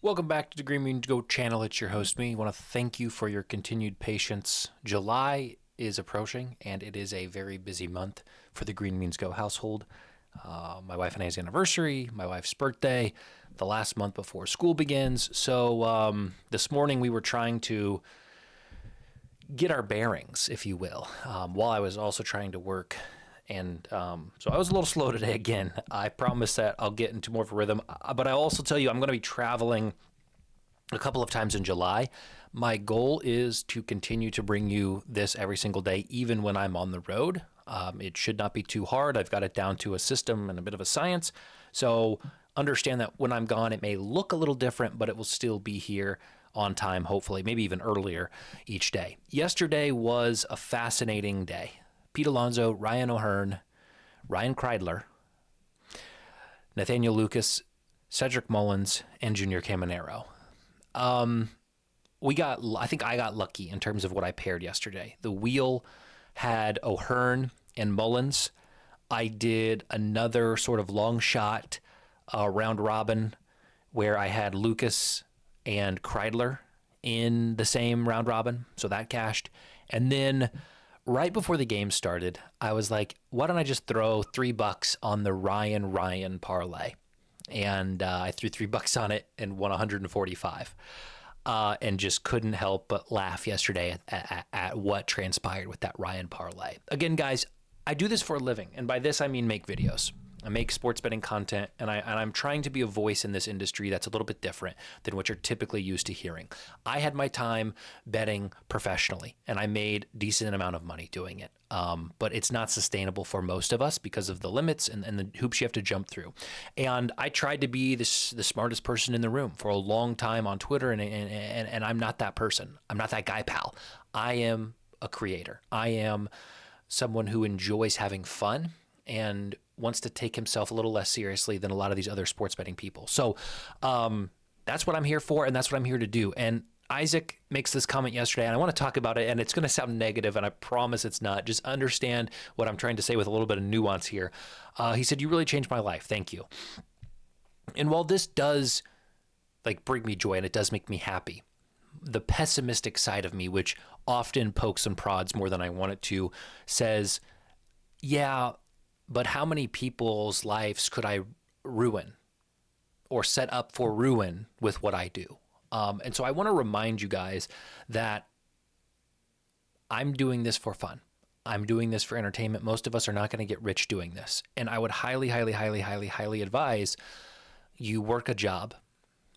Welcome back to the Green Mean Go channel. It's your host, me. I want to thank you for your continued patience. July is approaching, and it is a very busy month for the Green Means Go household. My wife and I's anniversary, my wife's birthday, the last month before school begins. So this morning we were trying to get our bearings, if you will, while I was also trying to work. And so I was a little slow today again. I promise that I'll get into more of a rhythm. But I also tell you I'm going to be traveling a couple of times in July. My goal is to continue to bring you this every single day, even when I'm on the road. It should not be too hard. I've got it down to a system and a bit of a science. So understand that when I'm gone, it may look a little different, but it will still be here on time, hopefully, maybe even earlier each day. Yesterday was a fascinating day. Pete Alonso, Ryan O'Hearn, Ryan Kreidler, Nathaniel Lucas, Cedric Mullins, and Junior Caminero. I think I got lucky in terms of what I paired yesterday. The wheel had O'Hearn and Mullins. I did another sort of long shot round robin where I had Lucas and Kreidler in the same round robin, so that cashed. And then right before the game started, I was like, why don't I just throw $3 on the Ryan parlay? And I threw $3 on it and won 145. And just couldn't help but laugh yesterday at what transpired with that Ryan parlay. Again, guys, I do this for a living. And by this, I mean make videos. I make sports betting content, and I'm trying to be a voice in this industry that's a little bit different than what you're typically used to hearing. I had my time betting professionally, and I made a decent amount of money doing it. But it's not sustainable for most of us because of the limits and the hoops you have to jump through. And I tried to be the smartest person in the room for a long time on Twitter, and I'm not that person. I'm not that guy, pal. I am a creator. I am someone who enjoys having fun and wants to take himself a little less seriously than a lot of these other sports betting people. So that's what I'm here for, and that's what I'm here to do. And Isaac makes this comment yesterday, and I want to talk about it, and it's going to sound negative, and I promise it's not. Just understand what I'm trying to say with a little bit of nuance here. He said, "You really changed my life. Thank you." And while this does bring me joy, and it does make me happy, the pessimistic side of me, which often pokes and prods more than I want it to, says, yeah, but how many people's lives could I ruin or set up for ruin with what I do? And so I want to remind you guys that I'm doing this for fun. I'm doing this for entertainment. Most of us are not going to get rich doing this. And I would highly, highly, highly, highly, highly advise you work a job,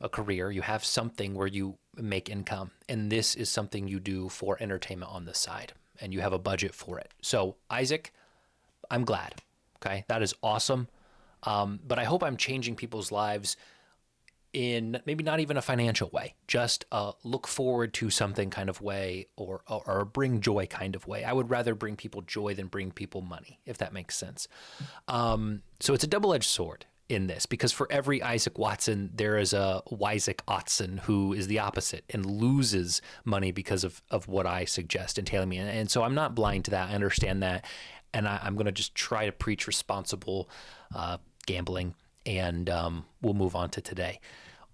a career. You have something where you make income. And this is something you do for entertainment on the side. And you have a budget for it. So, Isaac, I'm glad. Okay, that is awesome. But I hope I'm changing people's lives in maybe not even a financial way, just a look forward to something kind of way or a bring joy kind of way. I would rather bring people joy than bring people money, if that makes sense. So it's a double-edged sword in this, because for every Isaac Watson, there is a Isaac Otson who is the opposite and loses money because of what I suggest and tailor me. And so I'm not blind to that. I understand that. And I'm going to just try to preach responsible gambling, and we'll move on to today.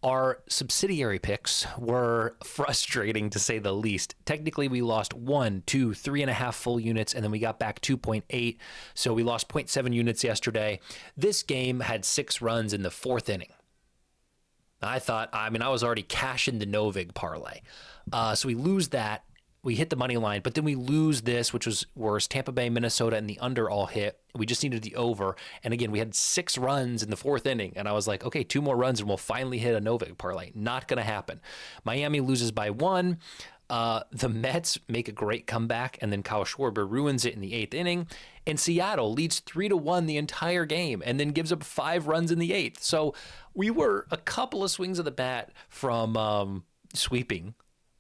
Our subsidiary picks were frustrating, to say the least. Technically, we lost 1, 2, 3.5 full units, and then we got back 2.8. So we lost 0.7 units yesterday. This game had 6 runs in the 4th inning. I was already cashing the Novig parlay. So we lose that. We hit the money line, but then we lose this, which was worse. Tampa Bay, Minnesota, and the under all hit. We just needed the over. And again, we had 6 runs in the 4th inning. And I was like, okay, 2 more runs and we'll finally hit a Novig parlay. Not going to happen. Miami loses by 1. The Mets make a great comeback, and then Kyle Schwarber ruins it in the 8th inning. And Seattle leads 3-1 the entire game and then gives up 5 runs in the 8th. So we were a couple of swings of the bat from sweeping.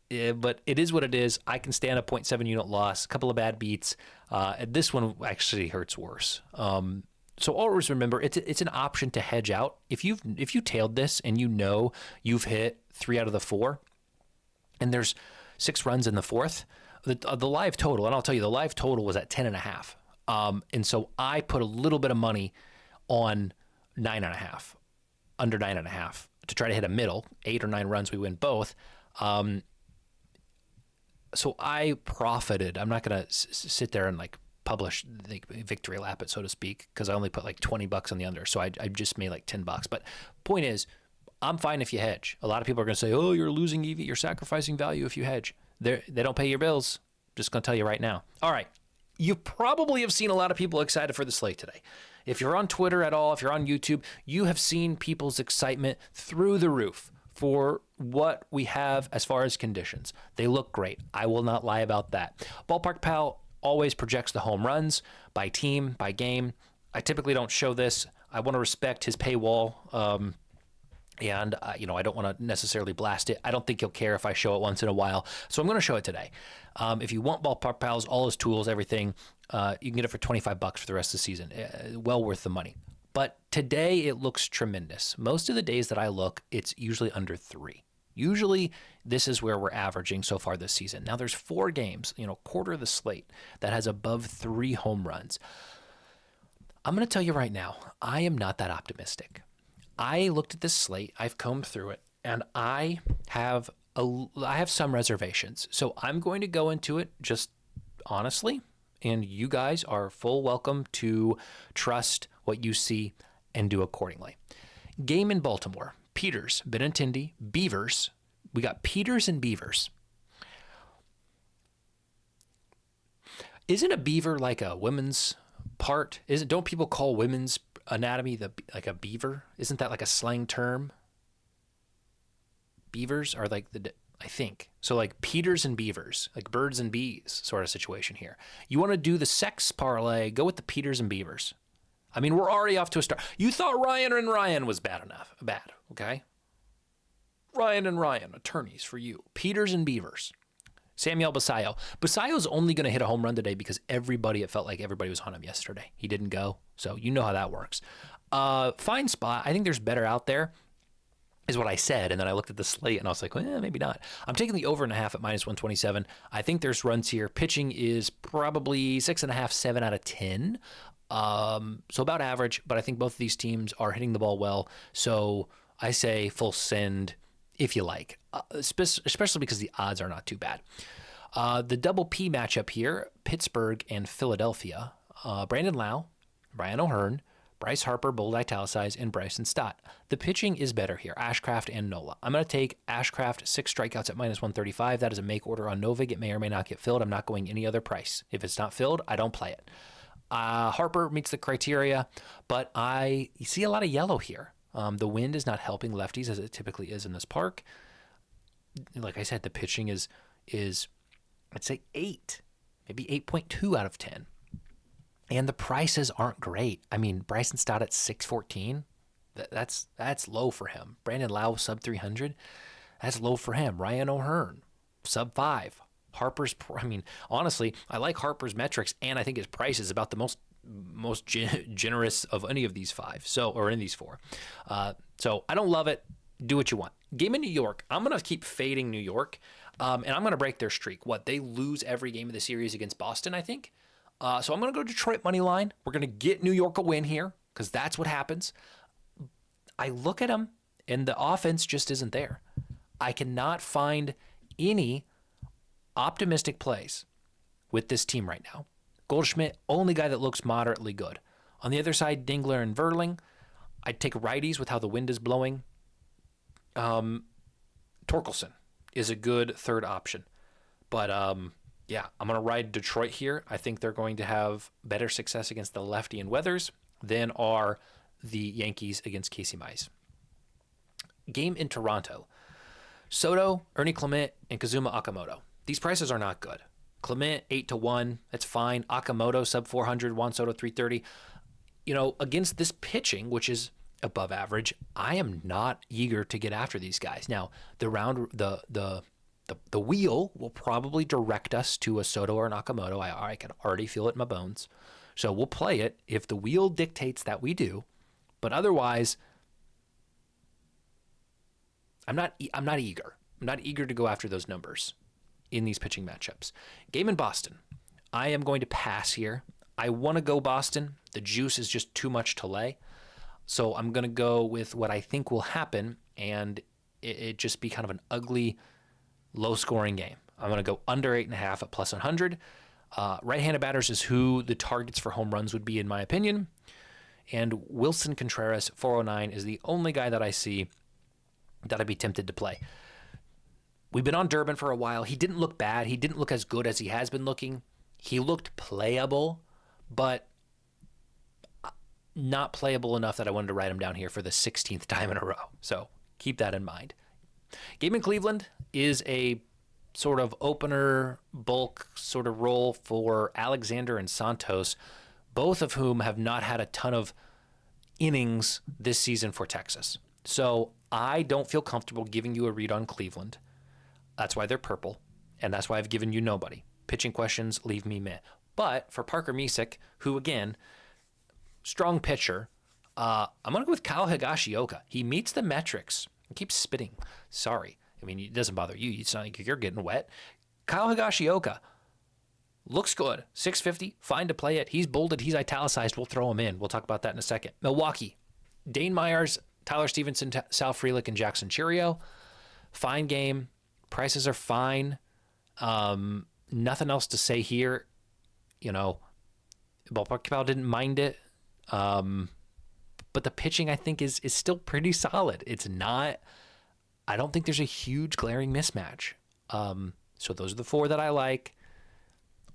But it is what it is. I can stand a 0.7 unit loss, a couple of bad beats. This one actually hurts worse. So always remember, it's an option to hedge out. If you tailed this and you know you've hit 3 out of the 4, and there's 6 runs in the 4th, the live total, and I'll tell you, the live total was at 10.5. And so I put a little bit of money on 9.5, under 9.5. to try to hit a middle, 8 or 9 runs, we win both. So I profited. I'm not going to sit there and like publish the victory lap it, so to speak, because I only put like $20 on the under. So I just made like $10. But point is, I'm fine if you hedge. A lot of people are going to say, oh, you're losing EV. You're sacrificing value if you hedge. They don't pay your bills. Just going to tell you right now. All right. You probably have seen a lot of people excited for the slate today. If you're on Twitter at all, if you're on YouTube, you have seen people's excitement through the roof for what we have as far as conditions. They look great. I will not lie about that. Ballpark Pal always projects the home runs by team, by game. I typically don't show this. I want to respect his paywall. And I don't want to necessarily blast it. I don't think he'll care if I show it once in a while. So I'm going to show it today. If you want Ballpark Pals, all his tools, everything, you can get it for $25 for the rest of the season. Well worth the money. But today it looks tremendous. Most of the days that I look, it's usually under 3. Usually this is where we're averaging so far this season. Now there's 4 games, quarter of the slate that has above 3 home runs. I'm going to tell you right now, I am not that optimistic. I looked at this slate, I've combed through it, and I have some reservations. So I'm going to go into it just honestly, and you guys are full welcome to trust what you see and do accordingly. Game in Baltimore, Peters, Benintendi, Beavers. We got Peters and Beavers. Isn't a beaver like a women's part? Don't people call women's anatomy like a beaver? Isn't that like a slang term? Beavers are like I think so, like Peters and Beavers, like birds and bees sort of situation here. You want to do the sex parlay, go with the Peters and Beavers. I mean, we're already off to a start. You thought Ryan and Ryan was bad, okay? Ryan and Ryan, attorneys for you. Peters and Beavers. Samuel Basayo. Basayo's only going to hit a home run today because it felt like everybody was on him yesterday. He didn't go, so you know how that works. Fine spot. I think there's better out there, is what I said, and then I looked at the slate, and I was like, well, maybe not. I'm taking the over and a half at -127. I think there's runs here. Pitching is probably 6.5, 7 out of 10. So about average, but I think both of these teams are hitting the ball well, so I say full send if you like, especially because the odds are not too bad. The double P matchup here, Pittsburgh and Philadelphia. Brandon Lau, Brian O'Hearn, Bryce Harper, bold italicized, and Bryson Stott. The pitching is better here, Ashcraft and Nola. I'm going to take Ashcraft, 6 strikeouts at -135. That is a make order on Novig. It may or may not get filled. I'm not going any other price. If it's not filled, I don't play it. Harper meets the criteria, but you see a lot of yellow here. The wind is not helping lefties as it typically is in this park. Like I said, the pitching is I'd say 8, maybe 8.2 out of 10. And the prices aren't great. I mean, Bryson Stott at 614, that's low for him. Brandon Lau, sub 300, that's low for him. Ryan O'Hearn, sub 5. Honestly, I like Harper's metrics, and I think his price is about the most generous of any of these 5, or in these 4. So I don't love it. Do what you want. Game in New York. I'm going to keep fading New York, and I'm going to break their streak. They lose every game of the series against Boston, I think. So I'm going to go Detroit money line. We're going to get New York a win here because that's what happens. I look at them, and the offense just isn't there. I cannot find any optimistic plays with this team right now. Goldschmidt, only guy that looks moderately good. On the other side, Dingler and Verling. I'd take righties with how the wind is blowing. Torkelson is a good third option. But, yeah, I'm going to ride Detroit here. I think they're going to have better success against the lefty and Weathers than are the Yankees against Casey Mize. Game in Toronto. Soto, Ernie Clement, and Kazuma Okamoto. These prices are not good. Clement, 8-1. That's fine. Okamoto, sub 400. Juan Soto, 330. Against this pitching, which is above average, I am not eager to get after these guys. Now, the wheel will probably direct us to a Soto or an Okamoto. I can already feel it in my bones. So we'll play it if the wheel dictates that we do. But otherwise, I'm not eager. I'm not eager to go after those numbers in these pitching matchups. Game in Boston. I am going to pass here. I want to go Boston. The juice is just too much to lay. So I'm going to go with what I think will happen and it just be kind of an ugly, low-scoring game. I'm going to go under 8.5 at plus 100. Right-handed batters is who the targets for home runs would be, in my opinion. And Wilson Contreras, 409, is the only guy that I see that I'd be tempted to play. We've been on Durbin for a while. He didn't look bad. He didn't look as good as he has been looking. He looked playable, but not playable enough that I wanted to write him down here for the 16th time in a row. So keep that in mind. Game in Cleveland is a sort of opener bulk sort of role for Alexander and Santos, both of whom have not had a ton of innings this season for Texas. So I don't feel comfortable giving you a read on Cleveland. That's why they're purple, and that's why I've given you nobody. Pitching questions leave me meh. But for Parker Misick, who, again, strong pitcher, I'm going to go with Kyle Higashioka. He meets the metrics. He keeps spitting. Sorry. I mean, it doesn't bother you. It's not like you're getting wet. Kyle Higashioka looks good. 650, fine to play it. He's bolded. He's italicized. We'll throw him in. We'll talk about that in a second. Milwaukee, Dane Myers, Tyler Stevenson, Sal Frelick, and Jackson Churio. Fine game. Prices are fine. Nothing else to say here. You know, Ballpark Cabal didn't mind it. But the pitching, I think, is still pretty solid. It's not, I don't think there's a huge glaring mismatch. So those are the four that I like.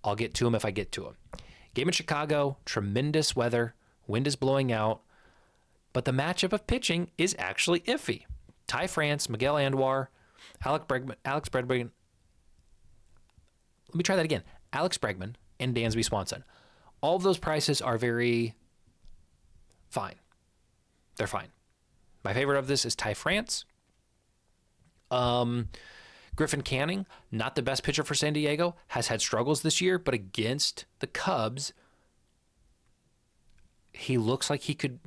I'll get to them if I get to them. Game in Chicago, tremendous weather. Wind is blowing out. But the matchup of pitching is actually iffy. Ty France, Miguel Andujar, Alex Bregman. Let me try that again. Alex Bregman and Dansby Swanson. All of those prices are very fine. They're fine. My favorite of this is Ty France. Griffin Canning, not the best pitcher for San Diego, has had struggles this year, but against the Cubs, he looks like he could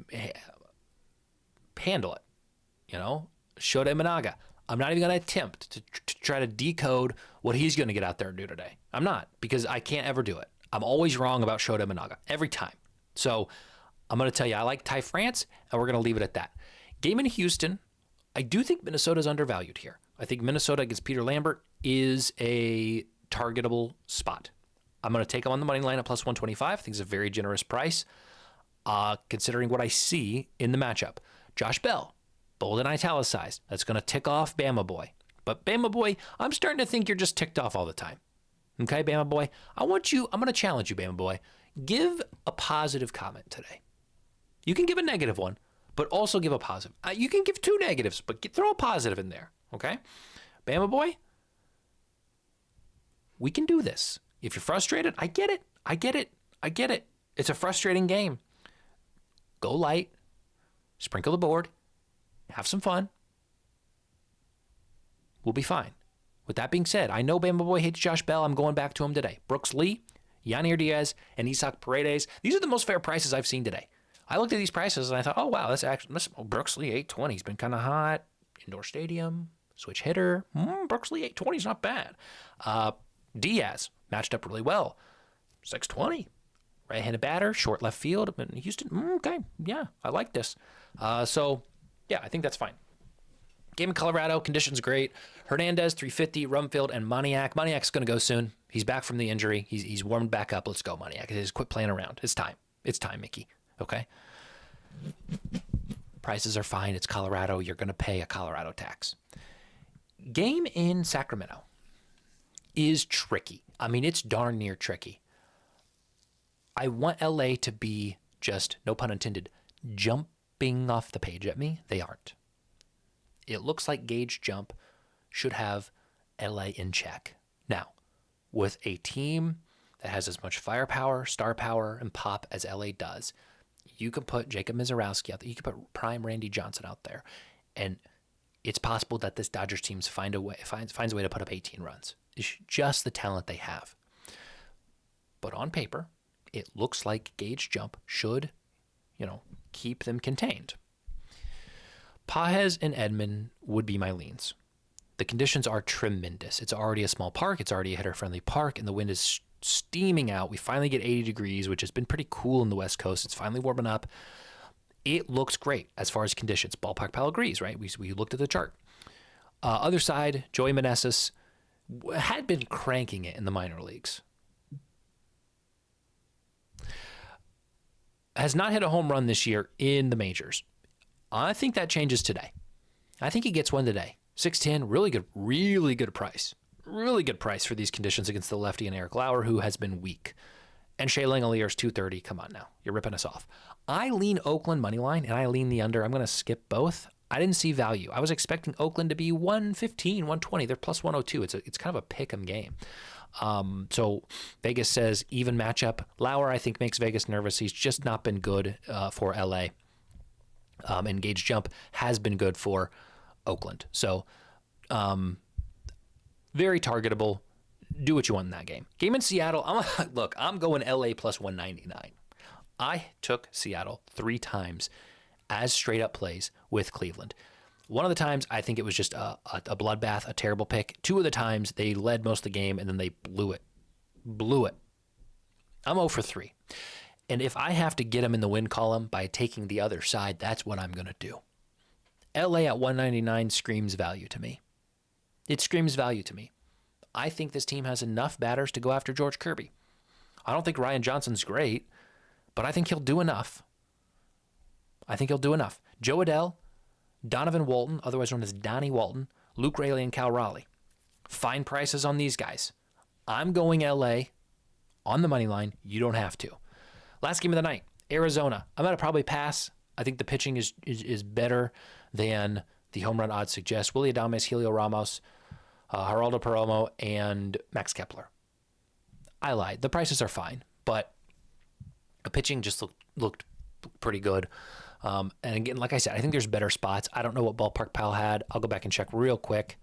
handle it. You know, Shota Imanaga. I'm not even going to attempt to try to decode what he's going to get out there and do today. I'm not, because I can't ever do it. I'm always wrong about Shota Imanaga, every time. So I'm going to tell you, I like Ty France, and we're going to leave it at that. Game in Houston, I do think Minnesota's undervalued here. I think Minnesota against Peter Lambert is a targetable spot. I'm going to take him on the money line at plus 125. I think it's a very generous price, considering what I see in the matchup. Josh Bell, bold and italicized. That's going to tick off Bama Boy. But Bama Boy, I'm starting to think you're just ticked off all the time. Okay, Bama Boy? I'm going to challenge you, Bama Boy. Give a positive comment today. You can give a negative one, but also give a positive. You can give two negatives, but throw a positive in there. Okay? Bama Boy, we can do this. If you're frustrated, I get it. I get it. It's a frustrating game. Go light. Sprinkle the board. Have some fun. We'll be fine. With that being said, I know Bama Boy hates Josh Bell. I'm going back to him today. Brooks Lee, Yanier Diaz, and Isaac Paredes. These are the most fair prices I've seen today. I looked at these prices and I thought, oh, wow, that's Brooks Lee, 820. He's been kind of hot. Indoor stadium, switch hitter. Brooks Lee, 820 is not bad. Diaz matched up really well. 620. Right-handed batter, short left field. Houston, okay, yeah, I like this. So, yeah, I think that's fine. Game in Colorado, conditions great. Hernandez, 350, Rumfield, and Moniak. Moniak's going to go soon. He's back from the injury. He's warmed back up. Let's go, Moniak. Just quit playing around. It's time. It's time, Mickey. Okay? Prices are fine. It's Colorado. You're going to pay a Colorado tax. Game in Sacramento is tricky. I mean, it's darn near tricky. I want LA to be just, no pun intended, jumping off the page at me. They aren't. It looks like Gage Jump should have LA in check. Now, with a team that has as much firepower, star power, and pop as LA does, you can put Jacob Mizorowski out there. You can put prime Randy Johnson out there. And it's possible that this Dodgers team finds a way to put up 18 runs. It's just the talent they have. But on paper, it looks like Gage Jump should, keep them contained. Pages and Edman would be my leans. The conditions are tremendous. It's already a small park. It's already a hitter-friendly park, and the wind is steaming out. We finally get 80 degrees, which has been pretty cool in the West Coast. It's finally warming up. it looks great as far as conditions. Ballpark Pal agrees, right? We looked at the chart. Other side, Joey Meneses had been cranking it in the minor leagues. Has not hit a home run this year in the majors. I think that changes today. I think he gets one today. 6'10", really good price. Really good price for these conditions against the lefty and Eric Lauer, who has been weak. And Shea Langoliers, 230. Come on now. You're ripping us off. I lean Oakland money line, and I lean the under. I'm going to skip both. I didn't see value. I was expecting Oakland to be 115, 120. They're plus 102. It's kind of a pick 'em game. So Vegas says even matchup. Lauer, I think, makes Vegas nervous. He's just not been good for LA. And Gage Jump has been good for Oakland. So very targetable. Do what you want in that game. Game in Seattle, I'm going LA plus 199. I took Seattle 3 times as straight up plays with Cleveland. One of the times, I think it was just a bloodbath, a terrible pick. 2 of the times, they led most of the game, and then they blew it. I'm 0 for 3. And if I have to get them in the win column by taking the other side, that's what I'm going to do. LA at 199 screams value to me. It screams value to me. I think this team has enough batters to go after George Kirby. I don't think Ryan Johnson's great, but I think he'll do enough. Joe Adell, Donovan Walton, otherwise known as Donnie Walton, Luke Raley, and Cal Raleigh. Fine prices on these guys. I'm going LA on the money line. You don't have to. Last game of the night, Arizona. I'm going to probably pass. I think the pitching is better than the home run odds suggest. Willy Adames, Helio Ramos, Geraldo Perdomo, and Max Kepler. I lied. The prices are fine, but the pitching just looked pretty good. And again, like I said, I think there's better spots. I don't know what Ballpark Pal had. I'll go back and check real quick.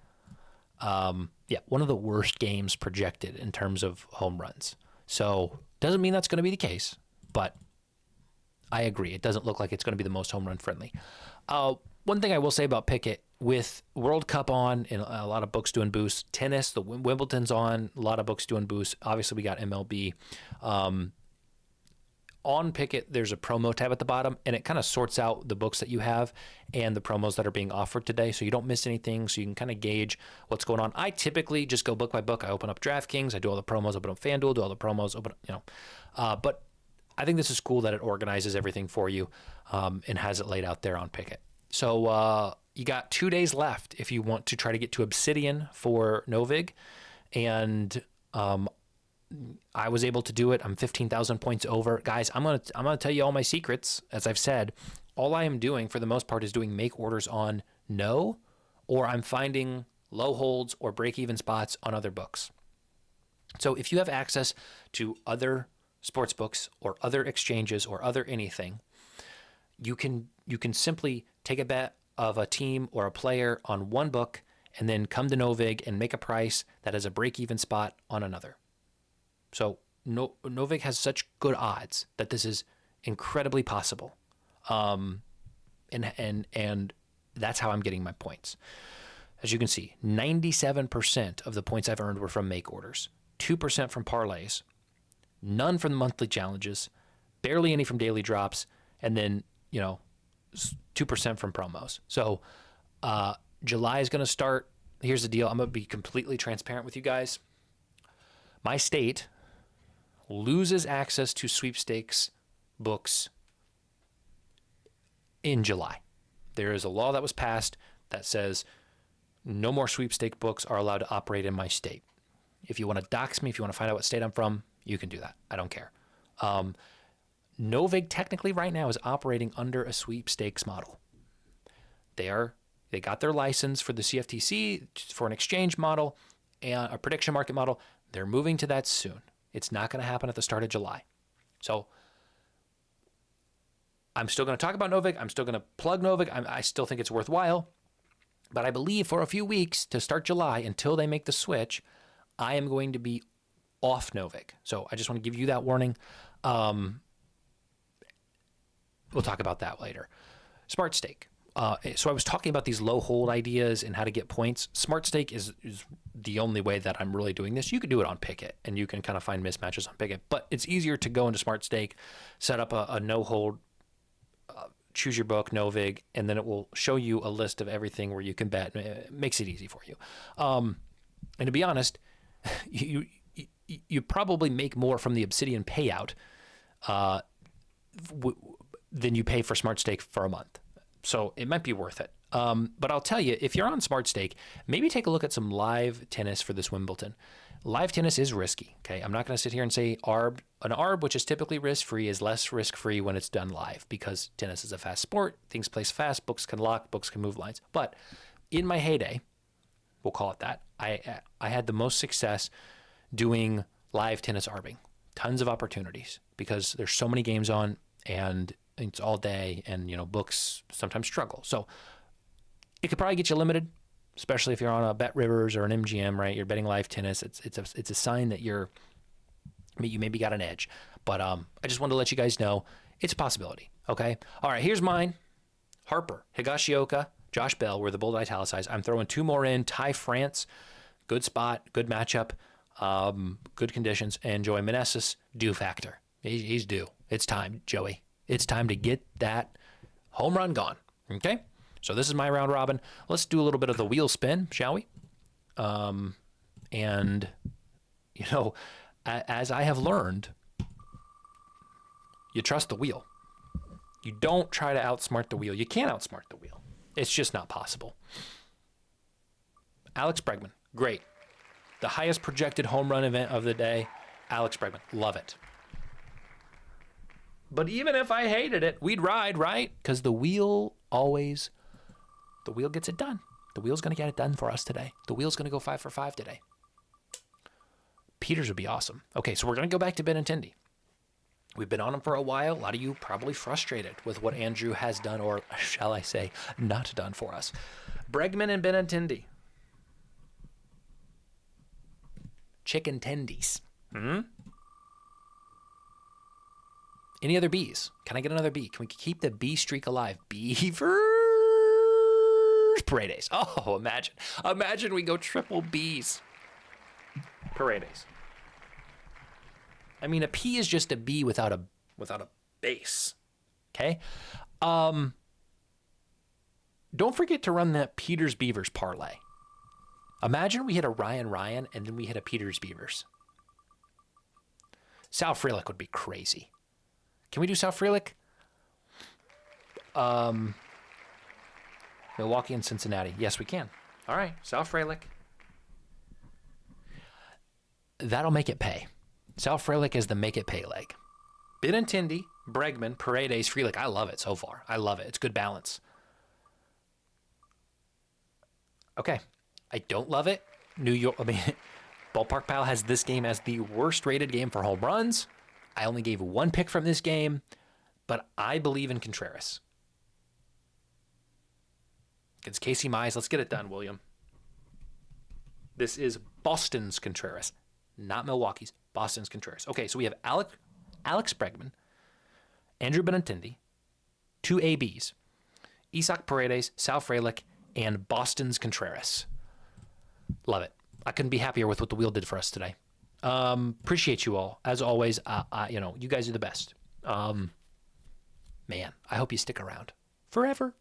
One of the worst games projected in terms of home runs. So doesn't mean that's going to be the case, but I agree. It doesn't look like it's going to be the most home run friendly. One thing I will say about Pickett, with World Cup on and a lot of books doing boosts, tennis, the Wimbledon's on, a lot of books doing boosts. Obviously, we got MLB. On Pickett, there's a promo tab at the bottom, and it kind of sorts out the books that you have and the promos that are being offered today, so you don't miss anything, so you can kind of gauge what's going on. I typically just go book by book. I open up DraftKings, I do all the promos, open up FanDuel, do all the promos, but I think this is cool that it organizes everything for you and has it laid out there on Pickett. So you got 2 days left if you want to try to get to Obsidian for Novig, and I was able to do it. I'm 15,000 points over. Guys, I'm gonna tell you all my secrets. As I've said, all I am doing for the most part is doing make orders on no, or I'm finding low holds or break-even spots on other books. So if you have access to other sports books or other exchanges or other anything, you can simply take a bet of a team or a player on one book and then come to Novig and make a price that is a break-even spot on another. So Novig has such good odds that this is incredibly possible. And that's how I'm getting my points. As you can see, 97% of the points I've earned were from make orders, 2% from parlays, none from the monthly challenges, barely any from daily drops, and then, 2% from promos. So July is going to start. Here's the deal. I'm going to be completely transparent with you guys. My state loses access to sweepstakes books in July. There is a law that was passed that says no more sweepstake books are allowed to operate in my state. If you want to dox me, if you want to find out what state I'm from, you can do that. I don't care. Novig technically right now is operating under a sweepstakes model. They got their license for the CFTC for an exchange model and a prediction market model. They're moving to that soon. It's not going to happen at the start of July. So I'm still going to talk about Novig. I'm still going to plug Novig. I still think it's worthwhile. But I believe for a few weeks to start July until they make the switch, I am going to be off Novig. So I just want to give you that warning. We'll talk about that later. Smart Stake. So I was talking about these low hold ideas and how to get points. Smart Stake is the only way that I'm really doing this. You can do it on Pickett, and you can kind of find mismatches on Pickett, but it's easier to go into Smart Stake, set up a no hold choose your book, Novig, and then it will show you a list of everything where you can bet. It makes it easy for you. And to be honest, you probably make more from the Obsidian payout than you pay for Smart Stake for a month. So it might be worth it. But I'll tell you, if you're on Smart Stake, maybe take a look at some live tennis for this Wimbledon. Live tennis is risky, okay? I'm not going to sit here and say an ARB, which is typically risk-free, is less risk-free when it's done live because tennis is a fast sport. Things play fast. Books can lock. Books can move lines. But in my heyday, we'll call it that, I had the most success doing live tennis ARBing. Tons of opportunities because there's so many games on and it's all day and, books sometimes struggle. So it could probably get you limited, especially if you're on a Bet Rivers or an MGM, right? You're betting live tennis. It's a sign that you maybe got an edge. But I just wanted to let you guys know it's a possibility, okay? All right, here's mine. Harper, Higashioka, Josh Bell were the bold italicized. I'm throwing 2 more in. Ty France, good spot, good matchup, good conditions. And Joey Meneses, due factor. He's due. It's time, Joey. It's time to get that home run gone, okay? So this is my round robin. Let's do a little bit of the wheel spin, shall we? And, as I have learned, you trust the wheel. You don't try to outsmart the wheel. You can't outsmart the wheel. It's just not possible. Alex Bregman, great. The highest projected home run event of the day, Alex Bregman, love it. But even if I hated it, we'd ride, right? Because the wheel gets it done. The wheel's going to get it done for us today. The wheel's going to go 5 for 5 today. Peters would be awesome. Okay, so we're going to go back to Benintendi. We've been on him for a while. A lot of you probably frustrated with what Andrew has done, or shall I say, not done for us. Bregman and Benintendi. Chicken tendies. Any other Bs? Can I get another B? Can we keep the B streak alive? Beavers Paredes. Oh, imagine we go triple Bs. Paredes. I mean, a P is just a B without a base. Okay? Don't forget to run that Peters Beavers parlay. Imagine we hit a Ryan and then we hit a Peters Beavers. Sal Frelick would be crazy. Can we do Sal Frelick? Milwaukee and Cincinnati. Yes, we can. All right, Sal Frelick. That'll make it pay. Sal Frelick is the make it pay leg. Benintendi, Bregman, Paredes, Frelick. I love it so far. I love it. It's good balance. Okay. I don't love it. Ballpark Pal has this game as the worst rated game for home runs. I only gave 1 pick from this game, but I believe in Contreras. Against Casey Mize. Let's get it done, William. This is Boston's Contreras, not Milwaukee's. Boston's Contreras. Okay, so we have Alex Bregman, Andrew Benintendi, 2 ABs, Isaac Paredes, Sal Frelick, and Boston's Contreras. Love it. I couldn't be happier with what the wheel did for us today. Appreciate you all. As always, you guys are the best. Man, I hope you stick around forever.